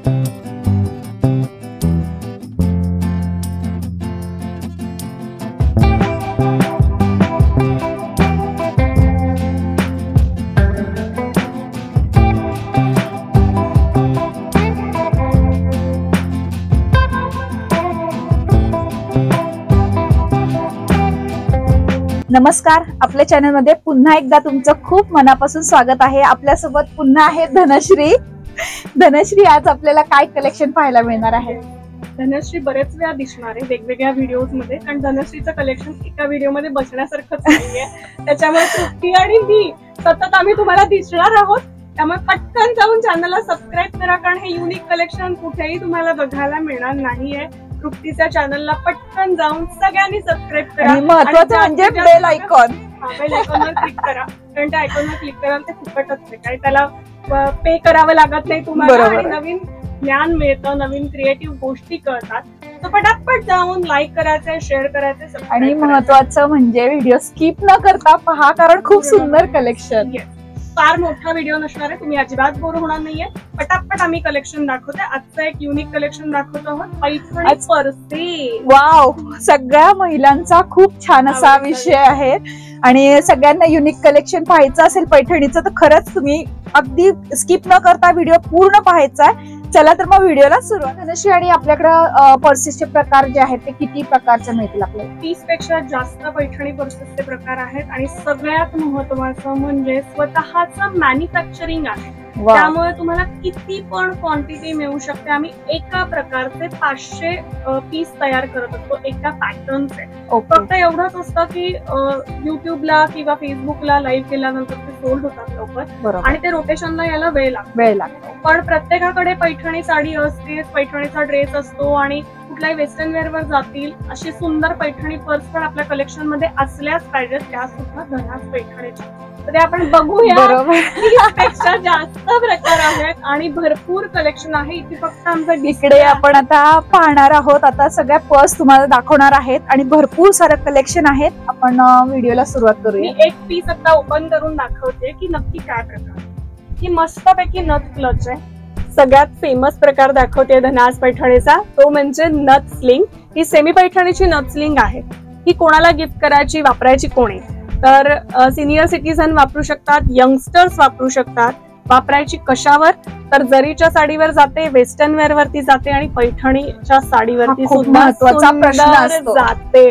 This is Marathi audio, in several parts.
नमस्कार, आपल्या चॅनल मध्ये पुन्हा एकदा तुमचं खूप मनापासून स्वागत आहे। आपल्या सोबत पुन्हा आहे धनश्री। धनश्री, आज आपल्याला काय कलेक्शन पाहायला मिळणार आहे? धनश्री बरेच वेळा दिसणार आहे वेगवेगळ्या व्हिडिओज मध्ये, कारण धनश्रीचं कलेक्शन एका व्हिडिओ मध्ये बसण्यासारखंच नाहीये। त्याच्यामुळे तृप्ती आणि मी सतत आम्ही तुम्हाला दिसणार आहोत, त्यामुळे पटकन जाऊन चॅनलला सबस्क्राईब करा, कारण हे युनिक कलेक्शन कुठेही तुम्हाला बघायला मिळणार नाहीये। तृप्तीच्या चॅनलला पटकन जाऊन सगळ्यांनी सबस्क्राईब करा, महत्त्वाचं म्हणजे बेल आयकॉन, बेल आयकॉनवर क्लिक करा, कारण त्या आयकॉनवर क्लिक कराल ते फुकटच आहे, काही त्याला पे करावं लागत नाही तुम्हाला आणि नवीन ज्ञान मिळतं, नवीन क्रिएटिव्ह गोष्टी कळतात। तर पटापट जाऊन लाईक करायचंय, शेअर करायचंय आणि महत्त्वाचं म्हणजे व्हिडिओ स्किप न करता पहा, कारण खूप सुंदर कलेक्शन। फार मोठा व्हिडिओ नसणार आहे, तुम्ही अजिबात बोर होणार नाहीये। पटापट आम्ही कलेक्शन दाखवतोय। आजचं एक युनिक कलेक्शन दाखवत आहोत, पैठणी पर्से। वाव, सगळ्या महिलांचा खूप छान असा विषय आहे आणि सगळ्यांना युनिक कलेक्शन पाहायचं असेल पैठणीचं तर खरंच तुम्ही अगदी स्किप न करता व्हिडिओ पूर्ण पाहायचा आहे। चला तर मग व्हिडिओला सुरुवात। धनश्री, आणि आपल्याकडे पर्सेसचे प्रकार जे आहेत ते किती प्रकारचे मिळतील आपल्याला? 30 पेक्षा जास्त पैठणी पर्सेसचे प्रकार आहेत आणि सगळ्यात महत्त्वाचं म्हणजे स्वतःचं मॅन्युफॅक्चरिंग आहे, त्यामुळे तुम्हाला किती पण क्वांटिटी मिळू शकते। आम्ही एका प्रकारचे 500 पीस तयार करत असतो, एका पॅटर्नचे। फक्त एवढंच असतं की युट्यूबला किंवा फेसबुकला लाईव्ह केल्यानंतर ते सोल्ड होतात लवकर आणि ते रोटेशनला यायला वेळ लागतो। पण प्रत्येकाकडे पैठणी साडी असते, पैठणीचा ड्रेस असतो आणि कुठल्याही वेस्टर्न वेअर वर जातील अशी सुंदर पैठणी पर्स पण आपल्या कलेक्शन मध्ये असल्याच पाहिजेत, त्या सुद्धा धनास पैठणीच्या। तर आपण बघूया, 30 पेक्षा जास्त प्रकार आहेत आणि भरपूर कलेक्शन आहे। इथे फक्त आमचं इकडे आपण आता पाहणार आहोत, आता सगळ्या पर्स तुम्हाला दाखवणार आहेत आणि भरपूर सारं कलेक्शन आहेत। आपण व्हिडिओला सुरुवात करूया। एक पीस आता ओपन करून दाखवते की नक्की काय प्रकार। ही मस्तपैकी नथ क्लच आहे, सगळ्यात फेमस प्रकार दाखवते धनास पैठणीचा, तो म्हणजे नथ स्लिंग। ही सेमी पैठणीची नथ स्लिंग आहे। ही कोणाला गिफ्ट करायची, वापरायची कोणी, तर सिनियर सिटीजन वापरू शकतात, यंगस्टर्स वापरू शकतात। वापरायची कशावर, तर जरीच्या साडीवर जाते, वेस्टर्न वेअर वरती जाते आणि पैठणीच्या साडीवरती सुद्धा जाते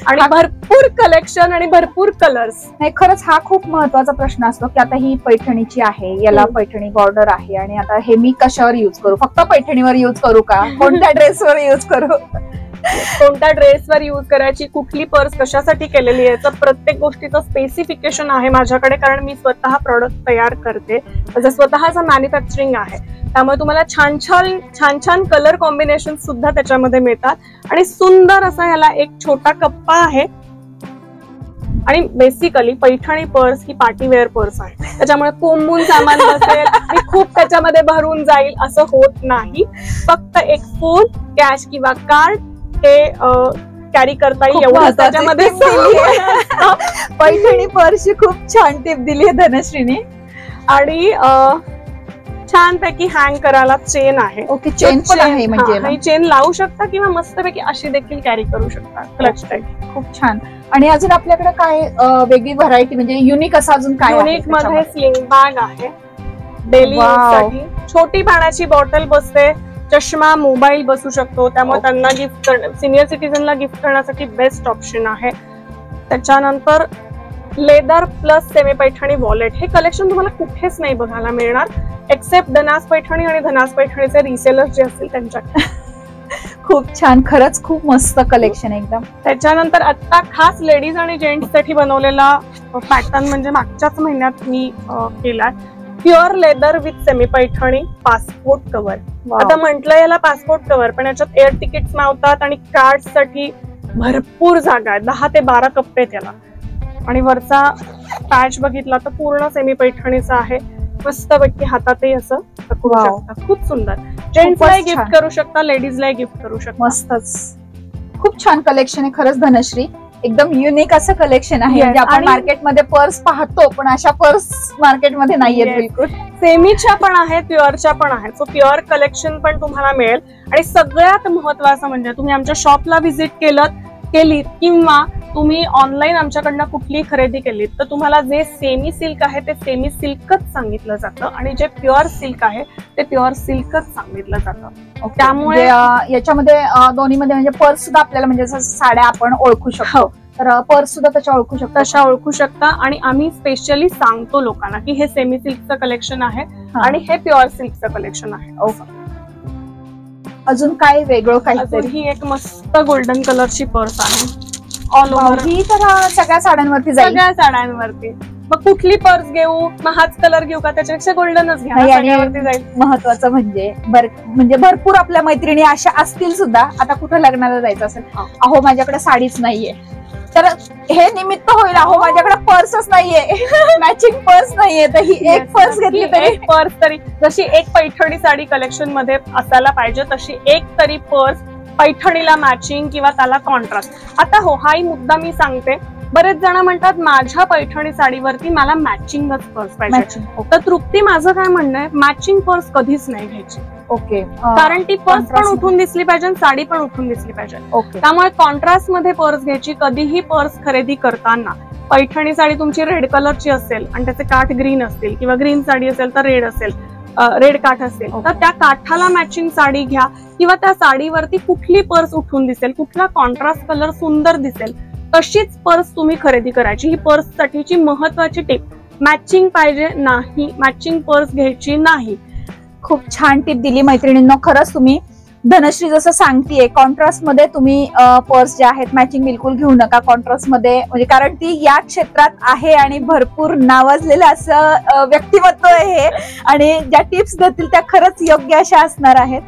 आणि भरपूर कलेक्शन आणि भरपूर कलर्स। नाही, खरंच हा खूप महत्वाचा प्रश्न असतो की आता ही पैठणीची आहे, याला पैठणी बॉर्डर आहे आणि आता हे मी कशावर युज करू? फक्त पैठणीवर युज करू का? कोणत्या ड्रेसवर युज करू? कोणत्या ड्रेसवर युज करायची, कुठली पर्स कशासाठी केलेली आहे, तर प्रत्येक गोष्टीचं स्पेसिफिकेशन आहे माझ्याकडे, कारण मी स्वतः प्रॉडक्ट तयार करते, माझं स्वतःचं मॅन्युफॅक्चरिंग आहे। त्यामुळे तुम्हाला छान छान कलर कॉम्बिनेशन सुद्धा त्याच्यामध्ये मिळतात आणि सुंदर असा ह्याला एक छोटा कप्पा आहे। आणि बेसिकली पैठणी पर्स ही पार्टी वेअर पर्स आहे, त्याच्यामुळे कोंबून सामान नसेल आणि खूप त्याच्यामध्ये भरून जाईल असं होत नाही। फक्त एक फोन, कॅश किंवा कार्ड हे कॅरी करता येईल एवढं त्याच्यामध्ये। पैठणी पर्सची खूप छान टिप दिली आहे धनश्रीने आणि छानपैकी हँग करायला चेन आहे। ओके, चेन पण आहे, म्हणजे चेन लावू शकता किंवा मस्तपैकी अशी देखील कॅरी करू शकता, क्लच टाईप। खूप छान। आणि अजून आपल्याकडे काय वेगळी व्हरायटी, म्हणजे युनिक असं अजून काय? युनिक मध्ये स्लिंग बॅग आहे, डेली यूजसाठी छोटी पाण्याची बॉटल बसते, चष्मा, मोबाईल बसू शकतो, त्यामुळे त्यांना गिफ्ट सिनियर सिटीजनला गिफ्ट करण्यासाठी बेस्ट ऑप्शन आहे। त्याच्यानंतर leather plus semi Paithani wallet, हे कलेक्शन तुम्हाला कुठेच नाही बघायला मिळणार एक्सेप्ट धनास पैठणी आणि धनास पैठणीचे रिसेलर्स जे असतील त्यांच्याकडे। खूप छान, खरंच खूप मस्त कलेक्शन एकदम। त्याच्यानंतर आता खास लेडीज आणि जेंट्स साठी बनवलेला पॅटर्न म्हणजे मागच्याच महिन्यात मी केलाय, pure leather with semi Paithani passport cover. आता म्हटलं याला पासपोर्ट कव्हर, पण याच्यात एअर तिकीट्स मावतात आणि कार्ड साठी भरपूर जागा आहे, 10 ते 12 कप्पे त्याला। आणि वरचा पॅच बघितला तर पूर्ण सेमी पैठणीचा आहे, मस्तपैकी हातातही असं पकडू शकता, खूप सुंदर। जेंट्सला गिफ्ट करू शकता, लेडीजला गिफ्ट करू शकता, मस्तच। खूप छान कलेक्शन आहे खरंच धनश्री। एकदम युनिक असं कलेक्शन आहे. Yes, म्हणजे आपण आणि- मार्केटमध्ये पर्स पाहतो पण अशा पर्स मार्केटमध्ये नाहीयेत Yes. बिलकुल. सेमीच्या पण आहेत, प्युअरच्या पण आहेत. सो प्युअर कलेक्शन पण तुम्हाला मिळेल. आणि सगळ्यात महत्वाचं म्हणजे तुम्ही आमच्या शॉपला व्हिजिट केलीत किंवा तुम्ही ऑनलाईन आमच्याकडनं कुठली खरेदी केलीत तर तुम्हाला जे सेमी सिल्क आहे ते सेमी सिल्कच सांगितलं जातं आणि जे प्युअर सिल्क आहे ते प्युअर सिल्कच सांगितलं जातं. त्यामुळे याच्यामध्ये दोन्हीमध्ये म्हणजे पर्स सुद्धा आपल्याला म्हणजे जसं साड्या आपण ओळखू शकतो तर पर्स सुद्धा तशा ओळखू शकतो. तशा ओळखू शकता. आणि आम्ही स्पेशली सांगतो लोकांना की हे सेमी सिल्कचं कलेक्शन आहे आणि हे प्युअर सिल्कचं कलेक्शन आहे. अजून काय वेगळं अजून काहीतरी? ही एक मस्त गोल्डन कलरची पर्स आहे. ऑल ओव्हर ही तर सगळ्या साड्यांवरती जाईल. सगळ्या साड्यांवरती. मग कुठली पर्स घेऊ, मग हाच कलर घेऊ का, त्याच्यापेक्षा गोल्डनच घ्या, नाही, आणि सगळ्यावरती जाईल. महत्वाचं म्हणजे भरपूर आपल्या मैत्रिणी अशा असतील सुद्धा. आता कुठं लग्नाला जायचं असेल, अहो माझ्याकडे साडीच नाहीये, तर हे निमित्त होईल. अहो माझ्याकडे पर्सच नाहीये, मॅचिंग पर्स नाहीये, तर ही एक पर्स घेतली तरी एक पर्स तरी, जशी एक पैठणी साडी कलेक्शन मध्ये असायला पाहिजे तशी एक तरी पर्स पैठणीला मॅचिंग किंवा त्याला कॉन्ट्रास्ट. आता हो, हाही मुद्दा मी सांगते. बरेच जण म्हणतात माझ्या पैठणी साडीवरती मला मॅचिंगच पर्स पाहिजे. तर तृप्ती, माझं काय म्हणणं आहे, मॅचिंग पर्स कधीच नाही घ्यायची. ओके. कारण ती पर्स पण उठून दिसली पाहिजे आणि साडी पण उठून दिसली पाहिजे. ओके. त्यामुळे कॉन्ट्रास्ट मध्ये पर्स घ्यायची. कधीही पर्स खरेदी करताना पैठणी साडी तुमची रेड कलरची असेल आणि त्याचे काठ ग्रीन असतील किंवा ग्रीन साडी असेल तर रेड असेल, रेड काठ असेल तर त्या काठाला मॅचिंग साडी घ्या किंवा त्या साडीवरती कुठली पर्स उठून दिसेल, कुठला कॉन्ट्रास्ट कलर सुंदर दिसेल तशीच पर्स तुम्ही खरेदी करायची. ही पर्स साठीची महत्वाची टिप. मॅचिंग पाहिजे नाही, मॅचिंग पर्स घ्यायची नाही. खूप छान टिप दिली मैत्रिणींनो. खरंच तुम्ही धनश्री जसं सांगतीये, कॉन्ट्रास्ट मध्ये तुम्ही पर्स ज्या आहेत मॅचिंग बिलकुल घेऊ नका कॉन्ट्रास्ट मध्ये, म्हणजे कारण ती या क्षेत्रात आहे आणि भरपूर नावाजलेलं असं व्यक्तिमत्व आहे आणि ज्या टिप्स देतील त्या खरंच योग्य अशा असणार आहेत.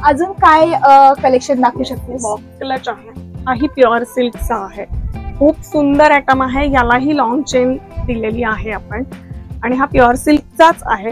अजून काय कलेक्शन दाखवू शकते? बॉक्स क्लच आहे, हाही प्युअर सिल्कचा आहे. खूप सुंदर आयटम आहे. यालाही लॉंग चेन दिलेली आहे आपण आणि हा प्युअर सिल्कचाच आहे.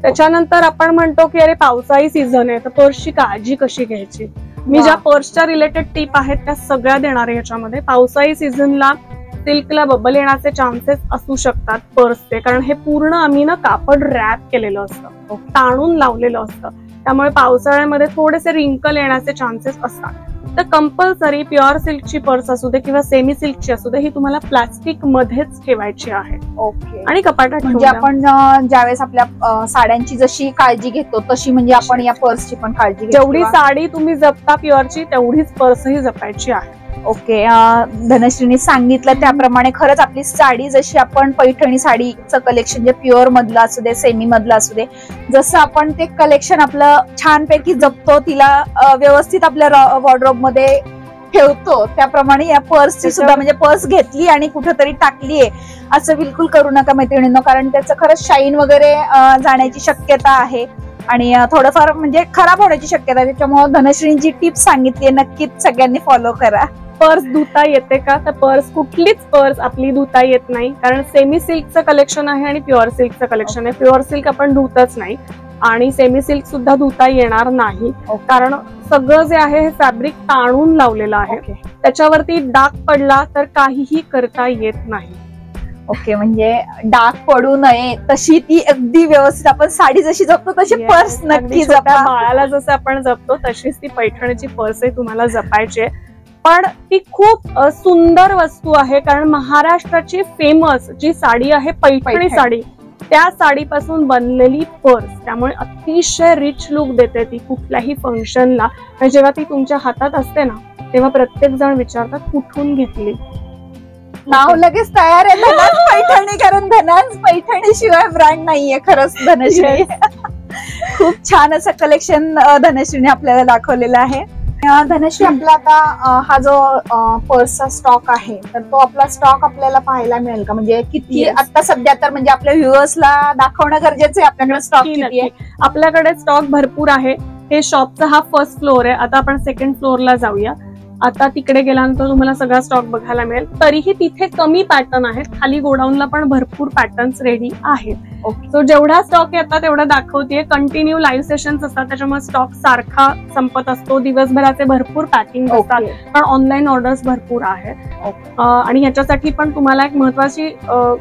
त्याच्यानंतर आपण म्हणतो की अरे पावसाळी सीझन आहे तर पर्सची काळजी कशी घ्यायची. मी ज्या पर्सच्या रिलेटेड टिप आहेत त्या सगळ्या देणार आहे याच्यामध्ये. पावसाळी सीझनला सिल्कला बबल येण्याचे चान्सेस असू शकतात पर्सचे, कारण हे पूर्ण आम्ही ना कापड रॅप केलेलं असतं, ताणून लावलेलं असतं. त्यामुळे पावसाळ्यामध्ये थोडेसे रिंकल येण्याचे चान्सेस असतात. तर कंपल्सरी प्युअर सिल्कची पर्स असू दे किंवा सेमी सिल्कची असू दे ही तुम्हाला प्लास्टिक मध्येच ठेवायची आहे. ओके. आणि कपाटात म्हणजे आपण ज्यावेळेस आपल्या साड्यांची जशी काळजी घेतो तशी म्हणजे आपण या पर्सची पण काळजी घेतो. जेवढी साडी तुम्ही जपता प्युअरची तेवढीच पर्सही जपायची आहे. ओके. धनश्रीने सांगितलं त्याप्रमाणे खरंच आपली साडी जशी आपण पैठणी साडीचं कलेक्शन जे प्युअर मधलं असू दे सेमी मधलं असू दे, जसं आपण ते कलेक्शन आपलं छानपैकी जपतो, तिला व्यवस्थित आपल्या वॉर्डरोब मध्ये ठेवतो, त्याप्रमाणे या पर्सची सुद्धा म्हणजे पर्स घेतली आणि कुठेतरी टाकलीये असं बिलकुल करू नका मैत्रिणींनो, कारण त्याचं खरंच शाईन वगैरे जाण्याची शक्यता आहे आणि थोडंफार म्हणजे खराब होण्याची शक्यता आहे. त्याच्यामुळे धनश्रींची टिप्स सांगितली नक्कीच सगळ्यांनी फॉलो करा. पर्स धुता येते का, तर पर्स कुठलीच पर्स आपली धुता येत नाही, कारण सेमी सिल्कचं कलेक्शन आहे आणि प्युअर सिल्कचं कलेक्शन आहे. प्युअर सिल्क आपण धुतच नाही आणि सेमी सिल्क सुद्धा धुता येणार नाही, कारण सगळं जे आहे हे फॅब्रिक ताणून लावलेलं आहे. त्याच्यावरती डाग पडला तर काहीही करता येत नाही. ओके. म्हणजे डाग पडू नये तशी ती अगदी व्यवस्थित आपण साडी जशी जपतो तशी पर्स नक्की जपा. बाळाला जसं आपण जपतो तशीच ती पैठणीची पर्स आहे तुम्हाला जपायची. पण ती खूप सुंदर वस्तू आहे, कारण महाराष्ट्राची फेमस जी साडी आहे पैठणी साडी, त्या साडीपासून बनलेली पर्स, त्यामुळे अतिशय रिच लुक देते ती कुठल्याही फंक्शनला. जेव्हा ती तुमच्या हातात असते ना तेव्हा प्रत्येक जण विचारतात कुठून घेतली. नाव लगेच तयार आहे धनाज पैठणी, कारण धनाज पैठणी शिवाय ब्रँड नाहीये खरंच धनश्री. खूप छान असं कलेक्शन धनश्रीने आपल्याला दाखवलेलं आहे. धनश्री, आपला आता हा जो पर्सचा स्टॉक आहे तर तो आपला स्टॉक आपल्याला पाहायला मिळेल का? म्हणजे किती आता सध्या तर म्हणजे आपल्या व्ह्युअर्सला दाखवणं गरजेचं आहे आपल्याकडे स्टॉक किती आहे? आपल्याकडे स्टॉक भरपूर आहे. हे शॉपचा हा फर्स्ट फ्लोअर आहे. आता आपण सेकंड फ्लोअरला जाऊया. आता तिकडे गेल्यानंतर तुम्हाला सगळा स्टॉक बघायला मिळेल. तरीही तिथे कमी पॅटर्न आहेत, खाली गोडाऊनला पण भरपूर पॅटर्न्स रेडी आहेत. सो जेवढा स्टॉक येतात तेवढा दाखवते. कंटिन्यू लाईव्ह सेशन्स असतात, त्याच्यामुळे स्टॉक सारखा संपत असतो. दिवसभराचे भरपूर पॅकिंग असतात, पण ऑनलाईन ऑर्डर्स भरपूर आहेत. आणि ह्याच्यासाठी पण तुम्हाला एक महत्वाची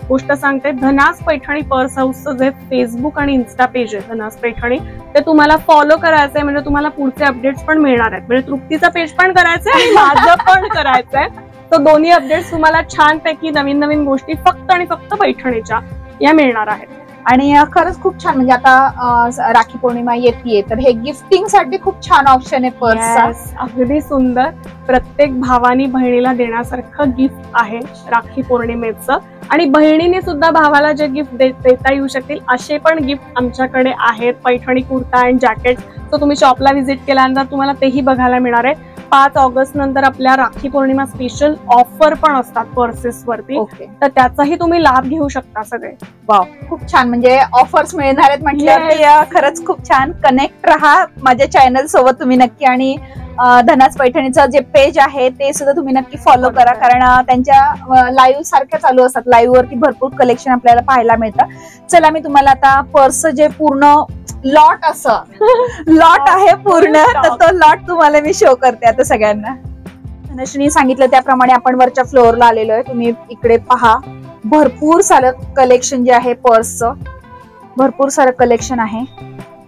गोष्ट सांगते. धनास पैठणी पर्स हाऊसचं जे फेसबुक आणि इन्स्टा पेज आहे धनास पैठणी, ते तुम्हाला फॉलो करायचंय, म्हणजे तुम्हाला पुढचे अपडेट्स पण मिळणार आहेत. म्हणजे तृप्तीचा पेज पण करायचंय आणि माझं पण करायचंय. तो दोन्ही अपडेट्स तुम्हाला छानपैकी नवीन नवीन गोष्टी फक्त आणि फक्त पैठणीच्या या मिळणार आहेत. आणि खरंच खूप छान, म्हणजे आता राखी पौर्णिमा येते तर हे गिफ्टिंग साठी खूप छान ऑप्शन आहे पर्स. अगदी सुंदर. प्रत्येक भावानी बहिणीला देण्यासारखं गिफ्ट आहे राखी पौर्णिमेचं. आणि बहिणीने सुद्धा भावाला जे गिफ्ट देता येऊ शकतील असे पण गिफ्ट आमच्याकडे आहेत. Paithani kurta and jacket. तो तुम्ही शॉपला व्हिजिट केल्यानंतर तुम्हाला तेही बघायला मिळणार आहे. 5 ऑगस्ट नंतर आपल्या राखी पौर्णिमा स्पेशल ऑफर पण असतात पर्सेस वरती, तर त्याचाही तुम्ही लाभ घेऊ शकता सगळे. वाव, खूप छान. म्हणजे ऑफर्स मिळणार आहेत म्हटल्यावर खरंच खूप छान. कनेक्ट रहा माझ्या चॅनल सोबत तुम्ही नक्की. आणि धनास पैठणीचं जे पेज आहे ते सुद्धा तुम्ही नक्की फॉलो करा, कारण त्यांच्या लाईव्ह सारख्या चालू असतात. लाईव्ह वरती भरपूर कलेक्शन आपल्याला पाहायला मिळतं. चला, मी तुम्हाला आता पर्स जे पूर्ण लॉट असं लॉट आहे पूर्ण, तर तो लॉट तुम्हाला मी शो करते आता सगळ्यांना. धनश्रीने सांगितलं त्याप्रमाणे आपण वरच्या फ्लोअरला आलेलो आहे. तुम्ही इकडे पहा, भरपूर सारं कलेक्शन जे आहे पर्सचं, भरपूर सारं कलेक्शन आहे.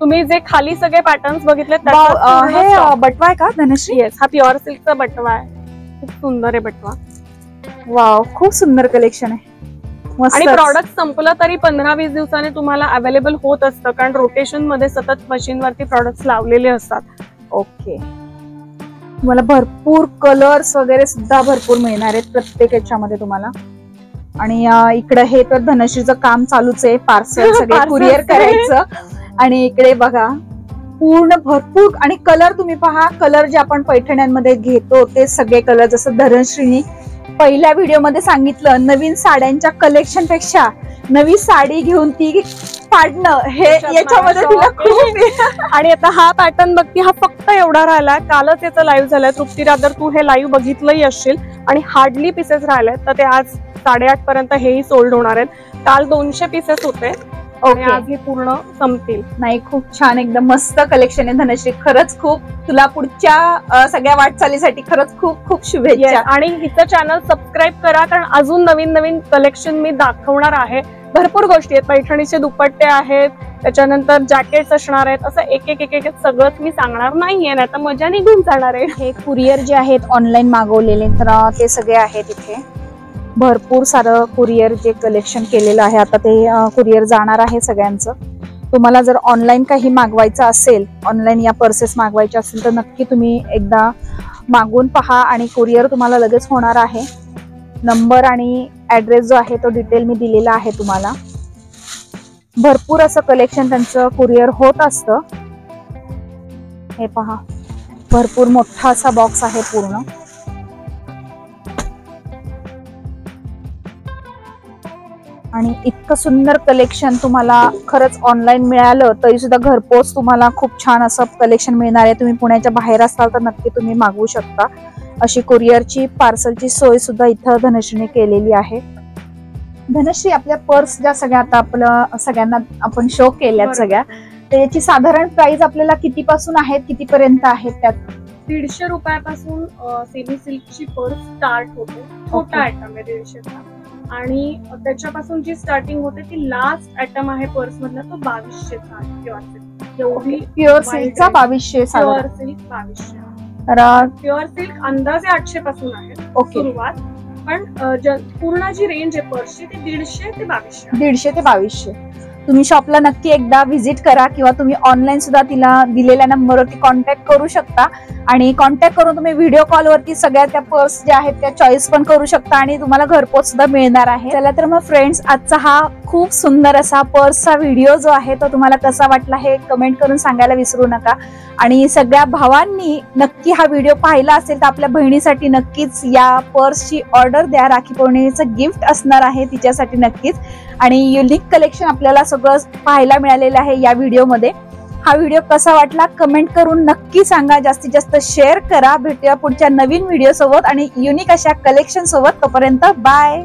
तुम्ही जे खाली सगळे पॅटर्न्स बघितले हे बटवा आहे का धनश्री? येस, हा प्युअर सिल्कचा बटवा आहे. खूप सुंदर आहे बटवा. वाव, खूप सुंदर कलेक्शन आहे. आणि प्रॉडक्ट संपलं तरी 15-20 दिवसांनी तुम्हाला अवेलेबल होत असतं, कारण रोटेशन मध्ये सतत मशीनवरती प्रॉडक्ट लावलेले असतात. ओके, तुम्हाला भरपूर कलर्स वगैरे सुद्धा भरपूर मिळणार आहेत प्रत्येक याच्यामध्ये तुम्हाला. आणि इकडे हे तर धनश्रीचं काम चालूच आहे, पार्सल सगळे कुरिअर करायचं. आणि इकडे बघा पूर्ण भरपूर. आणि कलर तुम्ही पहा, कलर जे आपण पैठण्यांमध्ये घेतो ते सगळे कलर, जसं धनश्रीनी पहिल्या व्हिडिओ मध्ये सांगितलं, नवीन साड्यांच्या कलेक्शन पेक्षा नवी साडी घेऊन ती फाडणं हे याच्यामध्ये तिला खूप. आणि आता हा पॅटर्न बघती, हा फक्त एवढा राहिलाय. कालच याचं लाईव्ह झालंय. तृप्ती रादर तू हे लाईव्ह बघितलंही असशील. आणि हार्डली पीसेस राहिलेत, तर ते आज 8:30 पर्यंत हेही सोल्ड होणार आहेत. काल 200 पीसेस होते, आज हे पूर्ण संपतील. नाही, खूप छान, एकदम मस्त कलेक्शन आहे धनश्री. खरंच खूप तुला पुढच्या सगळ्या वाटचालीसाठी खरंच खूप खूप शुभेच्छा. आणि हिचं चॅनल सबस्क्राईब करा, कारण अजून नवीन नवीन कलेक्शन मी दाखवणार आहे. भरपूर गोष्टी आहेत. पैठणीचे दुपट्टे आहेत, त्याच्यानंतर जॅकेट्स असणार आहेत. असं एक एक एक एक सगळंच मी सांगणार नाहीये, नाही तर मजा निघून जाणार आहे. हे कुरिअर जे आहेत ऑनलाईन मागवलेले, तर ते सगळे आहेत इथे. भरपूर सारं कुरिअर जे कलेक्शन केलेलं आहे, आता ते कुरिअर जाणार आहे सगळ्यांचं. तुम्हाला जर ऑनलाईन काही मागवायचं असेल, ऑनलाईन या पर्सेस मागवायच्या असेल, तर नक्की तुम्ही एकदा मागवून पहा आणि कुरिअर तुम्हाला लगेच होणार आहे. नंबर आणि ऍड्रेस जो आहे तो डिटेल मी दिलेला आहे तुम्हाला. भरपूर असं कलेक्शन त्यांचं कुरिअर होत असतं. हे पहा, भरपूर मोठा असा बॉक्स आहे पूर्ण. आणि इतकं सुंदर कलेक्शन तुम्हाला खरंच ऑनलाईन मिळालं तरी सुद्धा घरपोच तुम्हाला खूप छान असं कलेक्शन मिळणार आहे. तुम्ही पुण्याच्या बाहेर असाल तर नक्की तुम्ही मागवू शकता. अशी कुरिअरची पार्सलची सोय सुद्धा इथं धनश्रीने केलेली आहे. धनश्री, आपल्या पर्स ज्या सगळ्या आता आपलं सगळ्यांना आपण शो केल्यात सगळ्या, तर याची साधारण प्राइस आपल्याला कितीपासून आहेत, कितीपर्यंत आहेत? त्यात 150 रुपयापासून सेमी सिल्कची पर्स स्टार्ट होते. छोटा आयटम आहे 150चा. आणि त्याच्यापासून जी स्टार्टिंग होते ती लास्ट आयटम आहे पर्स मधला, तो 2200चा आहे. प्युअर सिल्कचा 2200. Pure silk 2200. प्युअर सिल्क अंदाजे 800 पासून आहे सुरुवात, पण पूर्ण जी रेंज आहे पर्सची ती 150 ते 2200. 150 ते 2200. तुम्ही शॉपला नक्की एकदा व्हिजिट करा, किंवा तुम्ही ऑनलाईन सुद्धा तिला दिलेल्या नंबरवरती कॉन्टॅक्ट करू शकता. आणि कॉन्टॅक्ट करून तुम्ही व्हिडिओ कॉलवरती सगळ्या त्या पर्स ज्या आहेत त्या चॉईस पण करू शकता, आणि तुम्हाला घरपोच सुद्धा मिळणार आहे. चला तर मग फ्रेंड्स, आजचा हा खूप सुंदर असा पर्सचा व्हिडिओ जो आहे तो तुम्हाला कसा वाटला हे कमेंट करून सांगायला विसरू नका. आणि सगळ्या भावांनी नक्की हा व्हिडिओ पाहिला असेल तर आपल्या बहिणीसाठी नक्कीच या पर्सची ऑर्डर द्या. राखी पौर्णिमेचं गिफ्ट असणार आहे तिच्यासाठी नक्कीच. आणि युनिक कलेक्शन आपल्याला सगळं पाहायला मिळालेलं आहे या व्हिडिओमध्ये. हा व्हिडिओ कसा वाटला कमेंट करून नक्की सांगा. जास्तीत जास्त शेअर करा. भेटूया पुढच्या नवीन व्हिडिओ सोबत आणि युनिक अशा कलेक्शन सोबत. तोपर्यंत बाय.